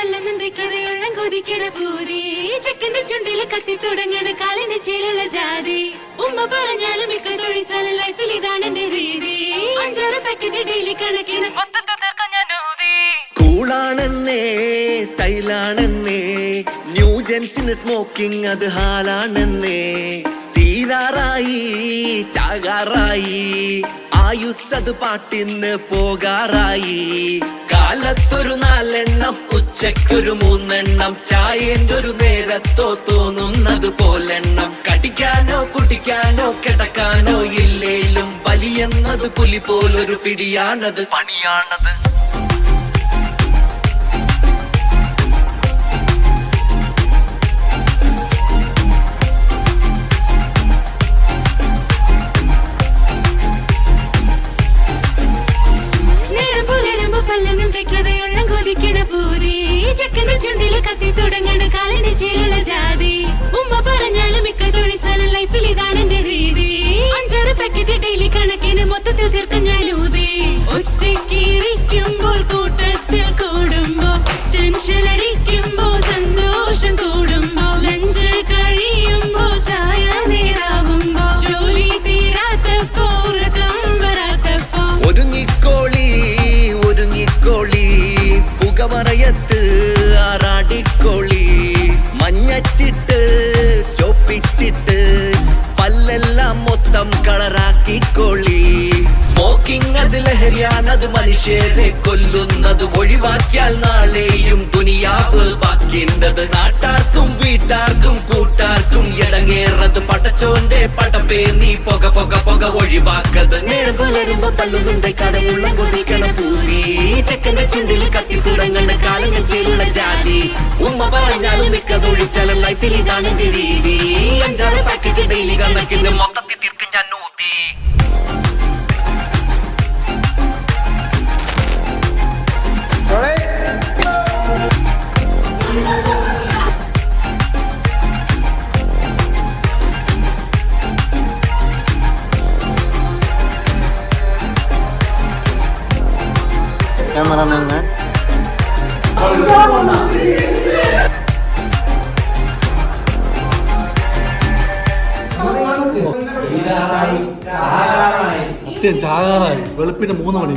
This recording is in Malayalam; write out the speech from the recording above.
പല്ലനെന്തൊക്കെയുള്ള കൊതിക്കണ പൂതി ചെക്കന്റെ ചുണ്ടില് കത്തി തുടങ്ങണ കാലിന്റെ ചേലുള്ള ജാതി ഉമ്മ പറഞ്ഞാലും മിക്ക തൊഴിച്ചാലും ലൈഫിൽ ഇതാണ് എന്റെ രീതി 5-6 പാക്കറ്റ് ഡെയിലി കണക്കിന് കൂളാണെന്നേ സ്റ്റൈലാണെന്നേ ന്യൂജൻസിന് സ്മോക്കിംഗ് അത് ഹാലാണെന്നേ തീരാറായി ചാകാറായി ആയുസ്സത് പാട്ടിന്ന് പോകാറായി കാലത്തൊരു 4 എണ്ണം ഉച്ചയ്ക്കൊരു 3 എണ്ണം ചായന്റെ ഒരു നേരത്തോ തോന്നുന്നത് പോലെണ്ണം കടിക്കാനോ കുടിക്കാനോ കിടക്കാനോ ഇല്ലേലും വലിയെന്നത് പുലി പോലൊരു പിടിയാണത് പണിയാണത് ചെക്കന്റെ ചുണ്ടില് കത്തി തുടങ്ങണ കാലിന്റെ ചേലുള്ള ജാതി ഉമ്മ പറഞ്ഞാലും മിക്ക തൊഴിച്ചാലും ലൈഫിൽ ഇതാണ് എന്റെ രീതി 5-6 പാക്കറ്റ് ഡെയിലി കണക്കിന് മൊത്തത്തിൽ തീർക്കാൻ ഞാൻ ഊതി ഒറ്റയ്ക്കിരിക്കുമ്പോൾ കൂട്ടത്തിൽ കൂടുമ്പോ ടെൻഷൻ അടിക്കുമ്പോ സന്തോഷം കൂടുമ്പോ ലഞ്ച് കഴിയുമ്പോ ചായ നേരാവുമ്പോ ജോലി തീരാത്തപ്പോ ഉറക്കം വരാത്തപ്പോ ഒരുങ്ങിക്കോളി പുകമറയത്ത് ആറാടിക്കോളി മഞ്ഞച്ചിട്ട് ചോപ്പിച്ചിട്ട് പല്ലെല്ലാം മൊത്തം കളറാക്കിക്കോളി സ്മോക്കിംഗ് അത് ലഹരിയാണത് മനുഷ്യരെ കൊല്ലുന്നത് ഒഴിവാക്കിയാൽ നാളെയും ദുനിയാവ് ബാക്കിയുണ്ടത് നാട്ടാർക്കും വീട്ടാർക്കും കൂട്ടാർക്കും ഇടങ്ങേറത് പടച്ചോന്റെ പടപ്പേ നീ പൊക പൊക പൊക ഒഴിവാക്കത് നേർപുലരുമ്പോ പല്ലുകൊണ്ട് കടയുള്ള കൊതിക്കണ പൂതി ചെക്കന്റെ ചുണ്ടിൽ കത്തി തുടങ്ങണ കാലിന്റെ ചേലുള്ള ജാതി ഉമ്മ പറഞ്ഞാലും മിക്ക തൊഴിച്ചാലും ലൈഫിൽ ഇതാണ് എന്റെ രീതി 5-6 പാക്കറ്റ് ഡെയിലി കണക്കിന് മൊത്തത്തിൽ തീർക്കും ഞാൻ ഊതി Cameraman man. ചാകാറായി വെളുപ്പിന് 3 മണി